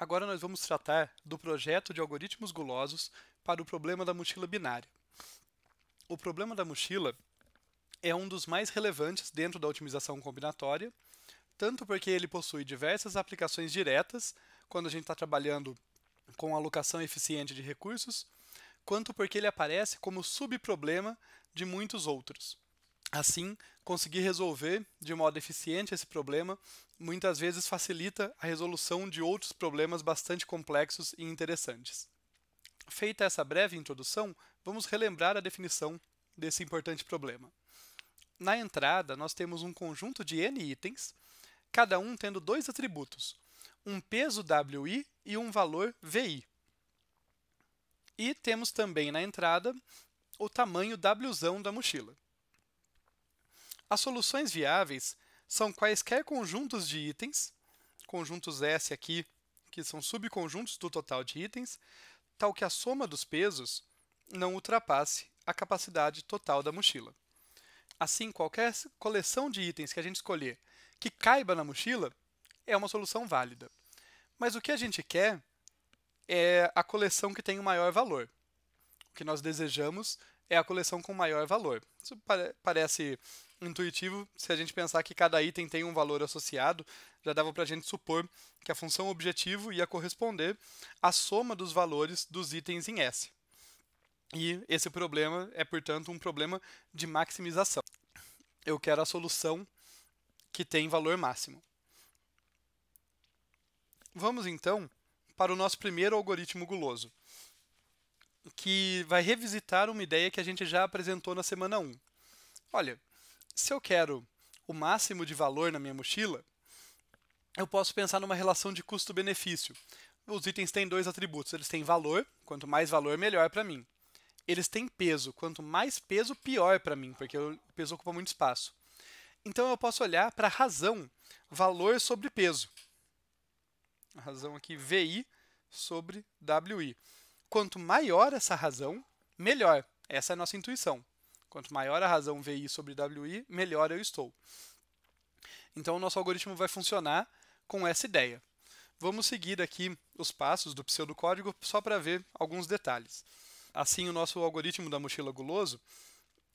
Agora nós vamos tratar do projeto de algoritmos gulosos para o problema da mochila binária. O problema da mochila é um dos mais relevantes dentro da otimização combinatória, tanto porque ele possui diversas aplicações diretas, quando a gente está trabalhando com alocação eficiente de recursos, quanto porque ele aparece como subproblema de muitos outros. Assim, conseguir resolver de modo eficiente esse problema muitas vezes facilita a resolução de outros problemas bastante complexos e interessantes. Feita essa breve introdução, vamos relembrar a definição desse importante problema. Na entrada, nós temos um conjunto de n itens, cada um tendo dois atributos, um peso wi e um valor vi. E temos também na entrada o tamanho wzão da mochila. As soluções viáveis são quaisquer conjuntos de itens, conjuntos S aqui, que são subconjuntos do total de itens, tal que a soma dos pesos não ultrapasse a capacidade total da mochila. Assim, qualquer coleção de itens que a gente escolher que caiba na mochila é uma solução válida. Mas o que a gente quer é a coleção que tem o maior valor. O que nós desejamos é a coleção com maior valor. Isso parece intuitivo se a gente pensar que cada item tem um valor associado, já dava para a gente supor que a função objetivo ia corresponder à soma dos valores dos itens em S. E esse problema é, portanto, um problema de maximização. Eu quero a solução que tem valor máximo. Vamos, então, para o nosso primeiro algoritmo guloso, que vai revisitar uma ideia que a gente já apresentou na semana 1. Olha, se eu quero o máximo de valor na minha mochila, eu posso pensar numa relação de custo-benefício. Os itens têm dois atributos. Eles têm valor, quanto mais valor, melhor para mim. Eles têm peso, quanto mais peso, pior para mim, porque o peso ocupa muito espaço. Então eu posso olhar para a razão, valor sobre peso. A razão aqui, VI sobre WI. Quanto maior essa razão, melhor. Essa é a nossa intuição. Quanto maior a razão VI sobre WI, melhor eu estou. Então, o nosso algoritmo vai funcionar com essa ideia. Vamos seguir aqui os passos do pseudocódigo só para ver alguns detalhes. Assim, o nosso algoritmo da mochila guloso,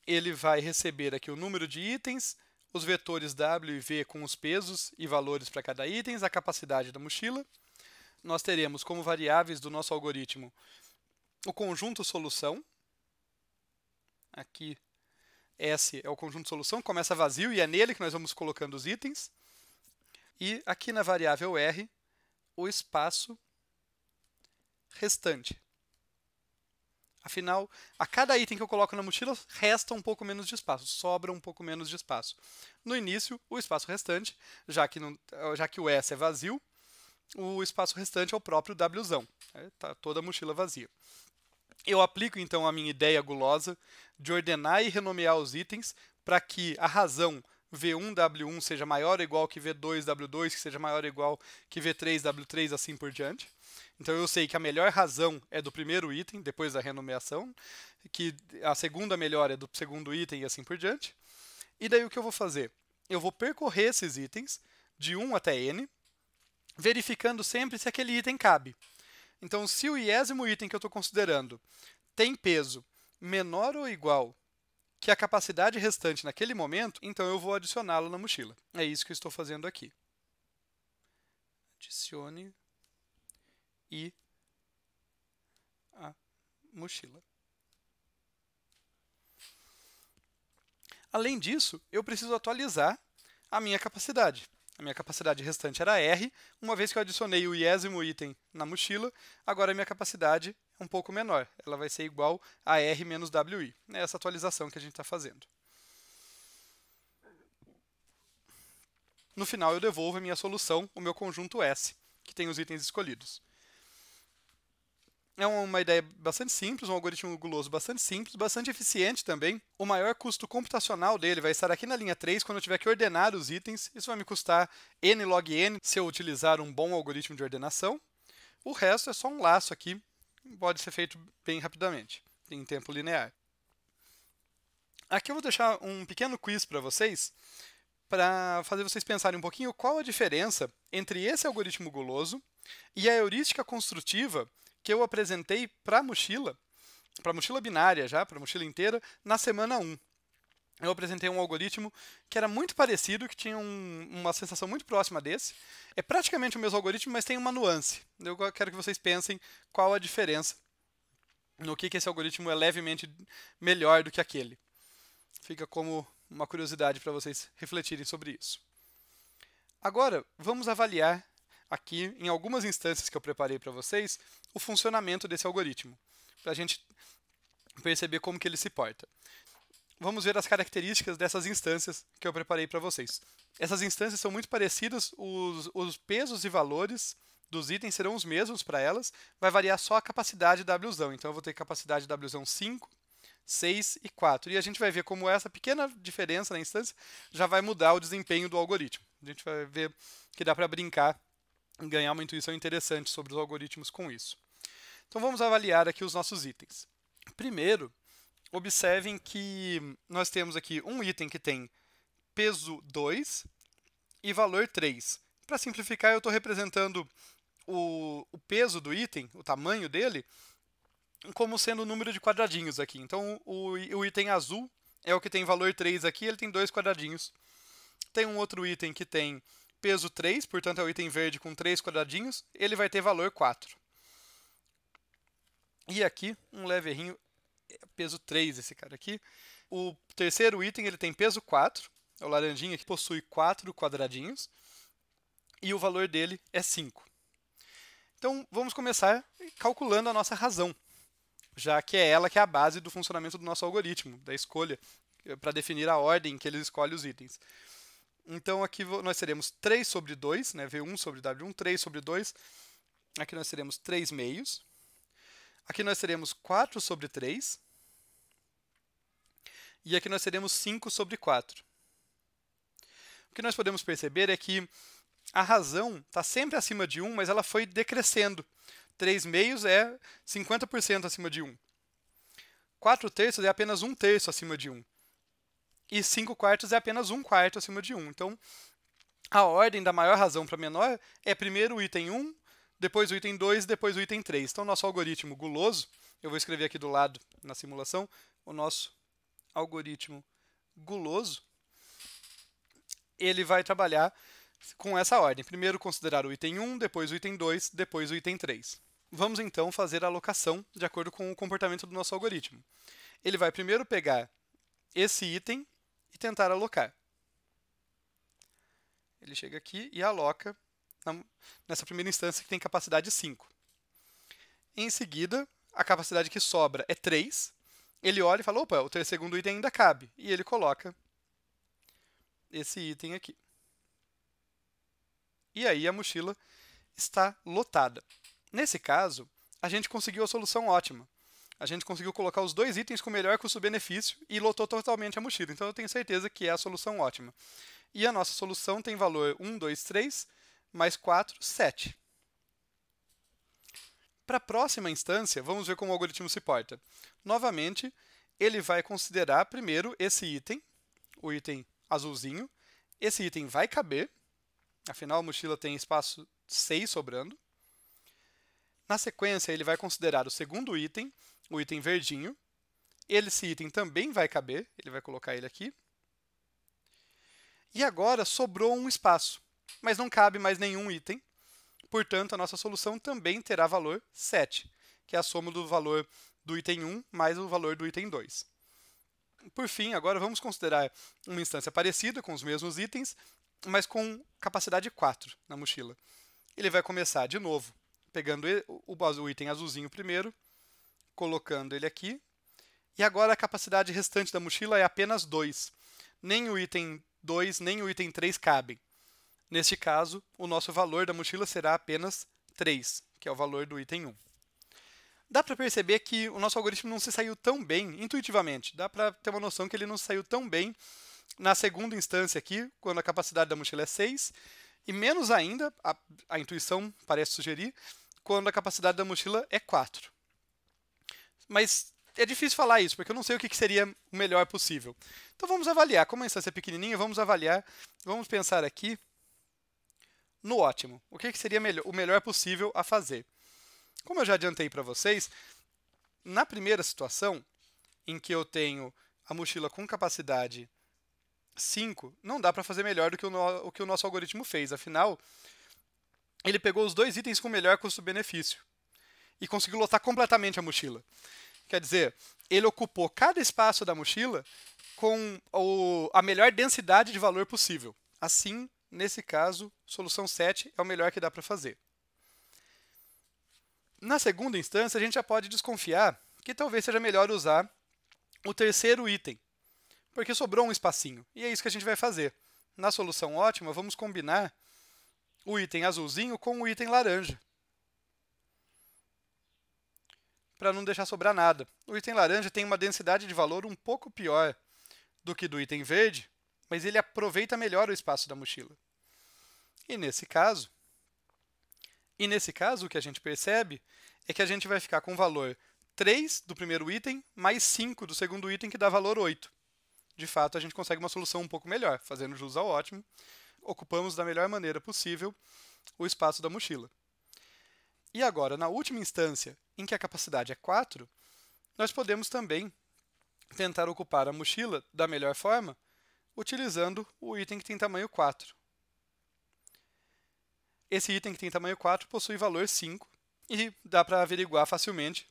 ele vai receber aqui o número de itens, os vetores W e V com os pesos e valores para cada item, a capacidade da mochila. Nós teremos como variáveis do nosso algoritmo o conjunto solução. Aqui, S é o conjunto solução, começa vazio e é nele que nós vamos colocando os itens. E aqui na variável R, o espaço restante. Afinal, a cada item que eu coloco na mochila, resta um pouco menos de espaço, sobra um pouco menos de espaço. No início, o espaço restante, já que o S é vazio, o espaço restante é o próprio Wzão. Está toda a mochila vazia. Eu aplico, então, a minha ideia gulosa de ordenar e renomear os itens para que a razão V1W1 seja maior ou igual que V2W2, que seja maior ou igual que V3W3, assim por diante. Então, eu sei que a melhor razão é do primeiro item, depois da renomeação, que a segunda melhor é do segundo item e assim por diante. E daí o que eu vou fazer? Eu vou percorrer esses itens de 1 até n, verificando sempre se aquele item cabe. Então, se o iésimo item que eu estou considerando tem peso menor ou igual que a capacidade restante naquele momento, então eu vou adicioná-lo na mochila. É isso que eu estou fazendo aqui. Adicione e a mochila. Além disso, eu preciso atualizar a minha capacidade. A minha capacidade restante era R. Uma vez que eu adicionei o iésimo item na mochila, agora a minha capacidade é um pouco menor. Ela vai ser igual a R menos WI. É essa atualização que a gente está fazendo. No final, eu devolvo a minha solução, o meu conjunto S, que tem os itens escolhidos. É uma ideia bastante simples, um algoritmo guloso bastante simples, bastante eficiente também. O maior custo computacional dele vai estar aqui na linha 3, quando eu tiver que ordenar os itens. Isso vai me custar n log n se eu utilizar um bom algoritmo de ordenação. O resto é só um laço aqui, pode ser feito bem rapidamente, em tempo linear. Aqui eu vou deixar um pequeno quiz para vocês fazer vocês pensarem um pouquinho qual a diferença entre esse algoritmo guloso E a heurística construtiva que eu apresentei para a mochila binária já, para a mochila inteira, na semana 1. Eu apresentei um algoritmo que era muito parecido, que tinha uma sensação muito próxima desse. É praticamente o mesmo algoritmo, mas tem uma nuance. Eu quero que vocês pensem qual a diferença, no que esse algoritmo é levemente melhor do que aquele. Fica como uma curiosidade para vocês refletirem sobre isso. Agora, vamos avaliar aqui, em algumas instâncias que eu preparei para vocês, o funcionamento desse algoritmo, para a gente perceber como que ele se porta. Vamos ver as características dessas instâncias que eu preparei para vocês. Essas instâncias são muito parecidas, os pesos e valores dos itens serão os mesmos para elas, vai variar só a capacidade Wzão. Então eu vou ter capacidade Wzão 5, 6 e 4. E a gente vai ver como essa pequena diferença na instância já vai mudar o desempenho do algoritmo. A gente vai ver que dá para brincar e ganhar uma intuição interessante sobre os algoritmos com isso. Então vamos avaliar aqui os nossos itens. Primeiro, observem que nós temos aqui um item que tem peso 2 e valor 3. Para simplificar, eu estou representando o peso do item, o tamanho dele, como sendo o número de quadradinhos aqui. Então, o item azul é o que tem valor 3 aqui, ele tem 2 quadradinhos. Tem um outro item que tem peso 3, portanto é o item verde com 3 quadradinhos, ele vai ter valor 4. E aqui, um leve errinho, peso 3 esse cara aqui. O terceiro item ele tem peso 4, é o laranjinha que possui 4 quadradinhos, e o valor dele é 5. Então, vamos começar calculando a nossa razão, já que é ela que é a base do funcionamento do nosso algoritmo, da escolha, para definir a ordem em que ele escolhe os itens. Então, aqui nós teremos 3 sobre 2, né, V1 sobre W1, 3 sobre 2. Aqui nós teremos 3 meios. Aqui nós teremos 4 sobre 3. E aqui nós teremos 5 sobre 4. O que nós podemos perceber é que a razão está sempre acima de 1, mas ela foi decrescendo. 3 meios é 50% acima de 1. 4 terços é apenas 1 terço acima de 1. E 5 quartos é apenas 1 quarto acima de 1. Então, a ordem da maior razão para menor é primeiro o item 1, depois o item 2, depois o item 3. Então, nosso algoritmo guloso, eu vou escrever aqui do lado na simulação, o nosso algoritmo guloso, ele vai trabalhar com essa ordem. Primeiro considerar o item 1, depois o item 2, depois o item 3. Vamos então fazer a alocação de acordo com o comportamento do nosso algoritmo. Ele vai primeiro pegar esse item e tentar alocar. Ele chega aqui e aloca nessa primeira instância que tem capacidade 5. Em seguida, a capacidade que sobra é 3. Ele olha e fala, opa, o segundo item ainda cabe. E ele coloca esse item aqui. E aí a mochila está lotada. Nesse caso, a gente conseguiu a solução ótima. A gente conseguiu colocar os dois itens com melhor custo-benefício e lotou totalmente a mochila. Então, eu tenho certeza que é a solução ótima. E a nossa solução tem valor 1, 2, 3, mais 4, 7. Para a próxima instância, vamos ver como o algoritmo se porta. Novamente, ele vai considerar primeiro esse item, o item azulzinho. Esse item vai caber, afinal a mochila tem espaço 6 sobrando. Na sequência, ele vai considerar o segundo item, o item verdinho. Esse item também vai caber, ele vai colocar ele aqui. E agora sobrou um espaço, mas não cabe mais nenhum item. Portanto, a nossa solução também terá valor 7, que é a soma do valor do item 1 mais o valor do item 2. Por fim, agora vamos considerar uma instância parecida, com os mesmos itens, mas com capacidade 4 na mochila. Ele vai começar de novo, pegando o item azulzinho primeiro, colocando ele aqui. E agora a capacidade restante da mochila é apenas 2. Nem o item 2, nem o item 3 cabem. Neste caso, o nosso valor da mochila será apenas 3, que é o valor do item 1. Dá para perceber que o nosso algoritmo não se saiu tão bem intuitivamente. Dá para ter uma noção que ele não se saiu tão bem na segunda instância aqui, quando a capacidade da mochila é 6, e menos ainda, a intuição parece sugerir, quando a capacidade da mochila é 4. Mas é difícil falar isso, porque eu não sei o que seria o melhor possível. Então vamos avaliar. Como a instância é pequenininha, vamos avaliar. Vamos pensar aqui no ótimo. O que seria o melhor possível a fazer? Como eu já adiantei para vocês, na primeira situação, em que eu tenho a mochila com capacidade 5, não dá para fazer melhor do que o que o nosso algoritmo fez. Afinal, ele pegou os dois itens com melhor custo-benefício e conseguiu lotar completamente a mochila. Quer dizer, ele ocupou cada espaço da mochila com a melhor densidade de valor possível. Assim, nesse caso, solução 7 é o melhor que dá para fazer. Na segunda instância, a gente já pode desconfiar que talvez seja melhor usar o terceiro item, porque sobrou um espacinho. E é isso que a gente vai fazer. Na solução ótima, vamos combinar o item azulzinho com o item laranja, para não deixar sobrar nada. O item laranja tem uma densidade de valor um pouco pior do que do item verde, mas ele aproveita melhor o espaço da mochila. E nesse caso, o que a gente percebe é que a gente vai ficar com o valor 3 do primeiro item, mais 5 do segundo item, que dá valor 8. De fato, a gente consegue uma solução um pouco melhor, fazendo jus ao ótimo. Ocupamos da melhor maneira possível o espaço da mochila. E agora, na última instância, em que a capacidade é 4, nós podemos também tentar ocupar a mochila da melhor forma, utilizando o item que tem tamanho 4. Esse item que tem tamanho 4 possui valor 5 e dá para averiguar facilmente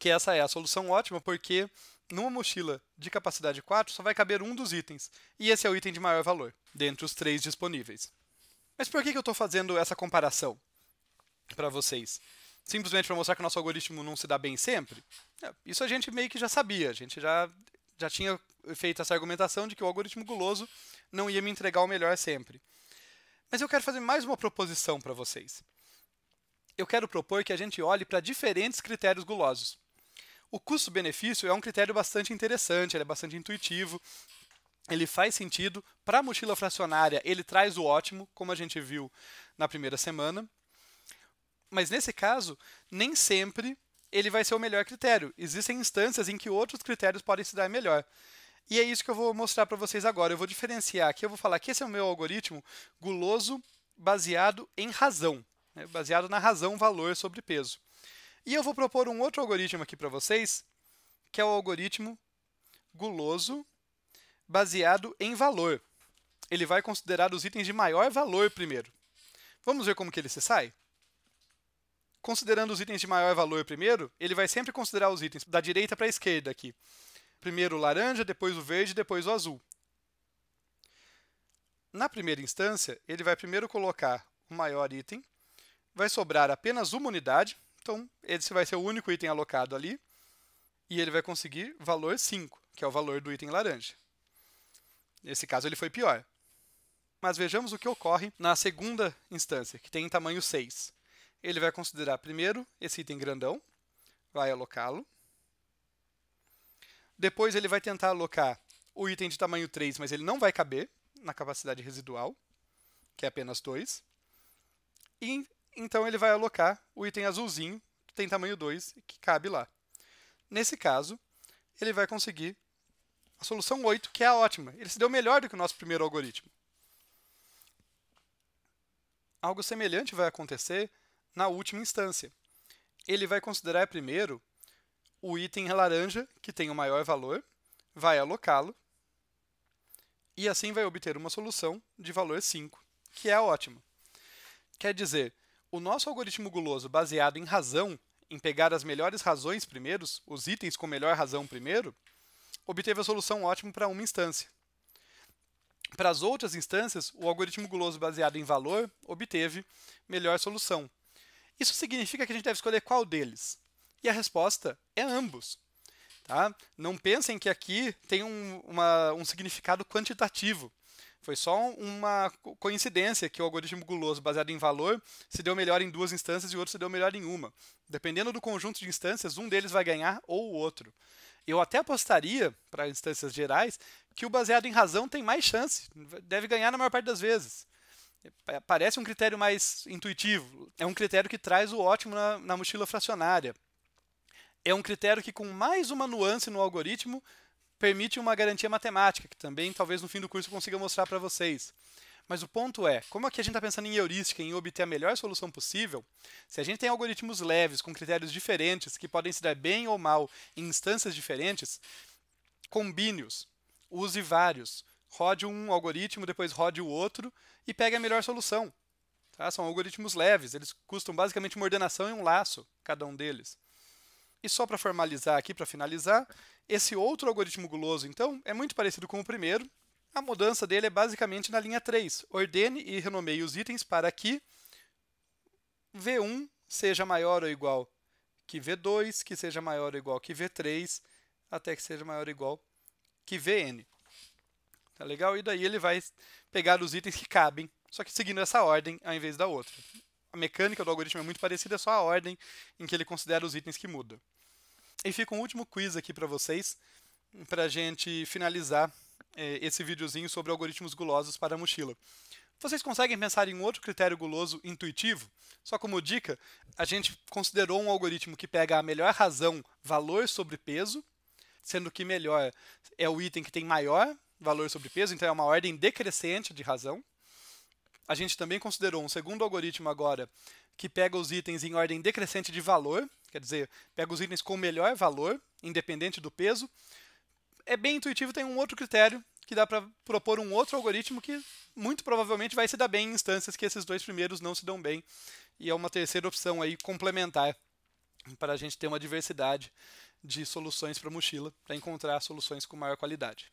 que essa é a solução ótima, porque numa mochila de capacidade 4 só vai caber um dos itens, e esse é o item de maior valor, dentre os 3 disponíveis. Mas por que eu estou fazendo essa comparação para vocês? Simplesmente para mostrar que o nosso algoritmo não se dá bem sempre? Isso a gente meio que já sabia, a gente já tinha feito essa argumentação de que o algoritmo guloso não ia me entregar o melhor sempre. Mas eu quero fazer mais uma proposição para vocês. Eu quero propor que a gente olhe para diferentes critérios gulosos. O custo-benefício é um critério bastante interessante, ele é bastante intuitivo, ele faz sentido. Para a mochila fracionária, ele traz o ótimo, como a gente viu na primeira semana. Mas nesse caso, nem sempre ele vai ser o melhor critério. Existem instâncias em que outros critérios podem se dar melhor. E é isso que eu vou mostrar para vocês agora. Eu vou diferenciar aqui, eu vou falar que esse é o meu algoritmo guloso baseado em razão, né? Baseado na razão, valor sobre peso. E eu vou propor um outro algoritmo aqui para vocês, que é o algoritmo guloso baseado em valor. Ele vai considerar os itens de maior valor primeiro. Vamos ver como que ele se sai? Considerando os itens de maior valor primeiro, ele vai sempre considerar os itens da direita para a esquerda aqui. Primeiro o laranja, depois o verde, depois o azul. Na primeira instância, ele vai primeiro colocar o maior item, vai sobrar apenas uma unidade, então esse vai ser o único item alocado ali, e ele vai conseguir valor 5, que é o valor do item laranja. Nesse caso, ele foi pior. Mas vejamos o que ocorre na segunda instância, que tem tamanho 6. Ele vai considerar primeiro esse item grandão, vai alocá-lo. Depois ele vai tentar alocar o item de tamanho 3, mas ele não vai caber na capacidade residual, que é apenas 2. E então ele vai alocar o item azulzinho, que tem tamanho 2, que cabe lá. Nesse caso, ele vai conseguir a solução 8, que é a ótima. Ele se deu melhor do que o nosso primeiro algoritmo. Algo semelhante vai acontecer na última instância. Ele vai considerar primeiro o item laranja, que tem o maior valor, vai alocá-lo, e assim vai obter uma solução de valor 5, que é a ótima. Quer dizer, o nosso algoritmo guloso baseado em razão, em pegar as melhores razões primeiro, os itens com melhor razão primeiro, obteve a solução ótima para uma instância. Para as outras instâncias, o algoritmo guloso baseado em valor obteve melhor solução. Isso significa que a gente deve escolher qual deles? E a resposta é ambos. Tá? Não pensem que aqui tem um significado quantitativo. Foi só uma coincidência que o algoritmo guloso baseado em valor se deu melhor em duas instâncias e o outro se deu melhor em uma. Dependendo do conjunto de instâncias, um deles vai ganhar ou o outro. Eu até apostaria, para instâncias gerais, que o baseado em razão tem mais chance, deve ganhar na maior parte das vezes. Parece um critério mais intuitivo, é um critério que traz o ótimo na mochila fracionária. É um critério que, com mais uma nuance no algoritmo, permite uma garantia matemática, que também talvez no fim do curso eu consiga mostrar para vocês. Mas o ponto é, como aqui a gente está pensando em heurística, em obter a melhor solução possível, se a gente tem algoritmos leves, com critérios diferentes, que podem se dar bem ou mal em instâncias diferentes, combine-os, use vários, rode um algoritmo, depois rode o outro e pegue a melhor solução. Tá? São algoritmos leves, eles custam basicamente uma ordenação e um laço, cada um deles. E só para formalizar aqui, para finalizar, esse outro algoritmo guloso, então, é muito parecido com o primeiro. A mudança dele é basicamente na linha 3. Ordene e renomeie os itens para que V1 seja maior ou igual que V2, que seja maior ou igual que V3, até que seja maior ou igual que Vn. Tá legal? E daí ele vai pegar os itens que cabem, só que seguindo essa ordem ao invés da outra. A mecânica do algoritmo é muito parecida, é só a ordem em que ele considera os itens que muda. E fica um último quiz aqui para vocês, para a gente finalizar esse videozinho sobre algoritmos gulosos para a mochila. Vocês conseguem pensar em um outro critério guloso intuitivo? Só como dica, a gente considerou um algoritmo que pega a melhor razão valor sobre peso, sendo que melhor é o item que tem maior valor sobre peso, então é uma ordem decrescente de razão. A gente também considerou um segundo algoritmo agora que pega os itens em ordem decrescente de valor, quer dizer, pega os itens com melhor valor, independente do peso. É bem intuitivo, tem um outro critério que dá para propor um outro algoritmo que muito provavelmente vai se dar bem em instâncias que esses dois primeiros não se dão bem. E é uma terceira opção aí complementar para a gente ter uma diversidade de soluções para a mochila, para encontrar soluções com maior qualidade.